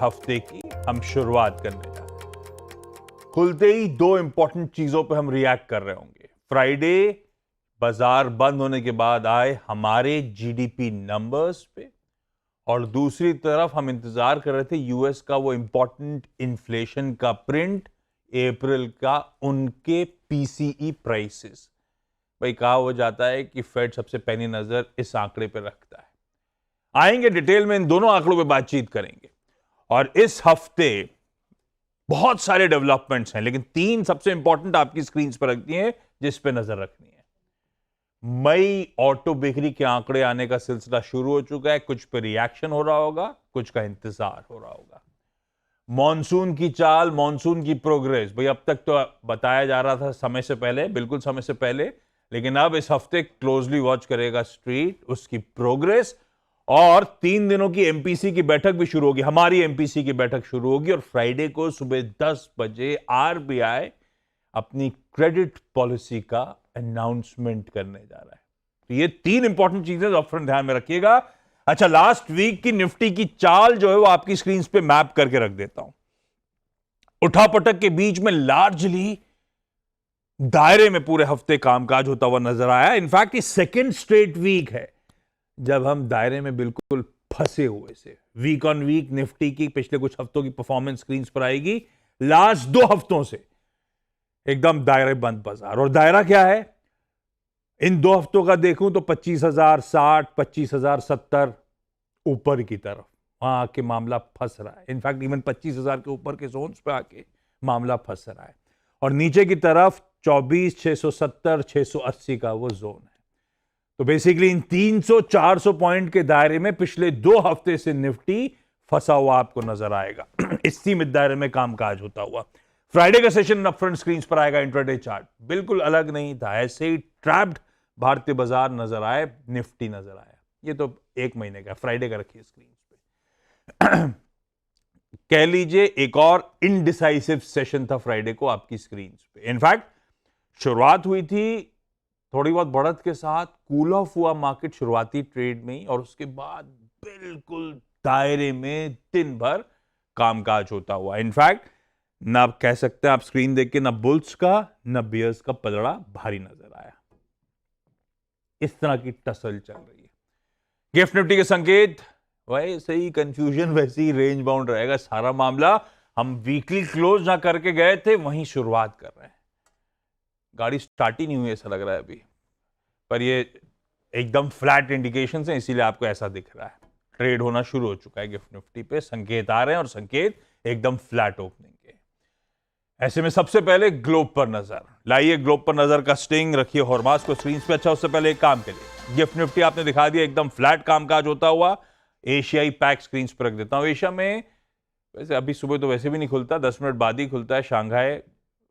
हफ्ते की हम शुरुआत करने जा रहे हैं। खुलते ही दो इंपॉर्टेंट चीजों पे हम रिएक्ट कर रहे होंगे। फ्राइडे बाजार बंद होने के बाद आए हमारे जीडीपी नंबर्स पे, और दूसरी तरफ हम इंतजार कर रहे थे यूएस का वो इंपॉर्टेंट इन्फ्लेशन का प्रिंट अप्रैल का, उनके पीसीई प्राइसेस। भाई कहा हो जाता है कि फेड सबसे पहली नजर इस आंकड़े पर रखता है। आएंगे डिटेल में इन दोनों आंकड़ों पे बातचीत करेंगे। और इस हफ्ते बहुत सारे डेवलपमेंट्स हैं, लेकिन तीन सबसे इंपॉर्टेंट आपकी स्क्रीन पर रखती हैं जिस पे नजर रखनी है। मई ऑटो बिक्री के आंकड़े आने का सिलसिला शुरू हो चुका है। कुछ पे रिएक्शन हो रहा होगा, कुछ का इंतजार हो रहा होगा। मॉनसून की चाल, मॉनसून की प्रोग्रेस, भाई अब तक तो बताया जा रहा था समय से पहले, बिल्कुल समय से पहले, लेकिन अब इस हफ्ते क्लोजली वॉच करेगा स्ट्रीट उसकी प्रोग्रेस। और 3 दिनों की एमपीसी की बैठक भी शुरू होगी, हमारी एमपीसी की बैठक शुरू होगी। और फ्राइडे को सुबह 10 बजे आरबीआई अपनी क्रेडिट पॉलिसी का अनाउंसमेंट करने जा रहा है। तो ये तीन इंपॉर्टेंट चीजें अपफ्रंट ध्यान में रखिएगा। अच्छा, लास्ट वीक की निफ्टी की चाल जो है वो आपकी स्क्रीन पे मैप करके रख देता हूं। उठापटक के बीच में लार्जली दायरे में पूरे हफ्ते कामकाज होता हुआ नजर आया। इनफैक्ट ये सेकेंड स्ट्रेट वीक है जब हम दायरे में बिल्कुल फंसे हुए से। वीक ऑन वीक निफ्टी की पिछले कुछ हफ्तों की परफॉर्मेंस स्क्रीन पर आएगी। लास्ट 2 हफ्तों से एकदम दायरे बंद बाजार। और दायरा क्या है इन 2 हफ्तों का देखूं तो 25,060, 25,070 ऊपर की तरफ वहां आके मामला फंस रहा है। इनफैक्ट इवन 25,000 के ऊपर के जोन्स पे आके मामला फंस रहा है। और नीचे की तरफ 24,670, 680 का वो जोन है। तो बेसिकली इन 300-400 पॉइंट के दायरे में पिछले 2 हफ्ते से निफ्टी फंसा हुआ आपको नजर आएगा। इस सीमित दायरे में कामकाज होता हुआ फ्राइडे का सेशन अपफ्रंट स्क्रीन पर आएगा। इंट्राडे चार्ट बिल्कुल अलग नहीं था, ऐसे ही ट्रैप्ड भारतीय बाजार नजर आए, निफ्टी नजर आया। ये तो 1 महीने का, फ्राइडे का रखिए स्क्रीन पे। कह लीजिए एक और इनडिसाइसिव सेशन था फ्राइडे को आपकी स्क्रीन पे। इनफैक्ट शुरुआत हुई थी थोड़ी बहुत बढ़त के साथ, कूल ऑफ हुआ मार्केट शुरुआती ट्रेड में ही, और उसके बाद बिल्कुल दायरे में दिन भर कामकाज होता हुआ। इनफैक्ट ना आप कह सकते हैं, आप स्क्रीन देख के, ना बुल्स का ना बियर्स का पलड़ा भारी नजर आया। इस तरह की टसल चल रही है। गिफ्ट निफ्टी के संकेत वैसे ही, कंफ्यूजन वैसे ही, रेंज बाउंड रहेगा सारा मामला। हम वीकली क्लोज ना करके गए थे, वहीं शुरुआत कर रहे हैं। गाड़ी स्टार्ट ही नहीं हुई ऐसा लग रहा है अभी, पर ये एकदम फ्लैट इंडिकेशन है, इसीलिए आपको ऐसा दिख रहा है। ट्रेड होना शुरू हो चुका है गिफ्ट निफ्टी पे, संकेत आ रहे हैं और संकेत एकदम फ्लैट ओपनिंग के। ऐसे में सबसे पहले ग्लोब पर नजर लाइए। ग्लोब पर नजर का स्टिंग रखिए हॉर्मास को स्क्रीन पे। अच्छा, उससे पहले एक काम के लिए गिफ्ट निफ्टी आपने दिखा दिया एकदम फ्लैट कामकाज होता हुआ। एशियाई पैक स्क्रीन पर रख देता हूं। एशिया में वैसे अभी सुबह तो वैसे भी नहीं खुलता, 10 मिनट बाद ही खुलता है। शांघाई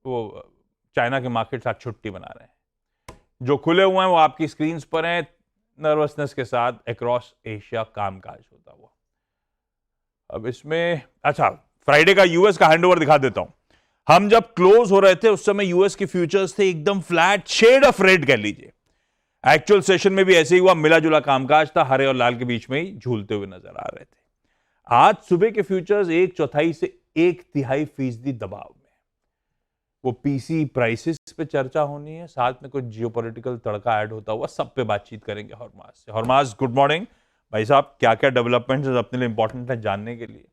वो चाइना के मार्केट आज छुट्टी बना रहे हैं। जो खुले हुए हैं वो आपकी स्क्रीन पर हैं। नर्वसनेस के साथ अक्रॉस एशिया कामकाज होता हुआ। अब इसमें अच्छा, फ्राइडे का यूएस का हैंडओवर दिखा देता हूं। हम जब क्लोज हो रहे थे उस समय यूएस के फ्यूचर्स थे एकदम फ्लैट, शेड ऑफ रेड कह लीजिए। एक्चुअल सेशन में भी ऐसे ही हुआ, मिला जुला कामकाज था, हरे और लाल के बीच में ही झूलते हुए नजर आ रहे थे। आज सुबह के फ्यूचर्स 1/4 से 1/3% दबाव में। वो पीसी प्राइसेस पे चर्चा होनी है, साथ में कुछ जियोपॉलिटिकल तड़का ऐड होता हुआ, सब पे बातचीत करेंगे हॉर्मास से। हॉर्मास, गुड मॉर्निंग भाई साहब, क्या क्या डेवलपमेंट्स अपने लिए इंपॉर्टेंट है जानने के लिए?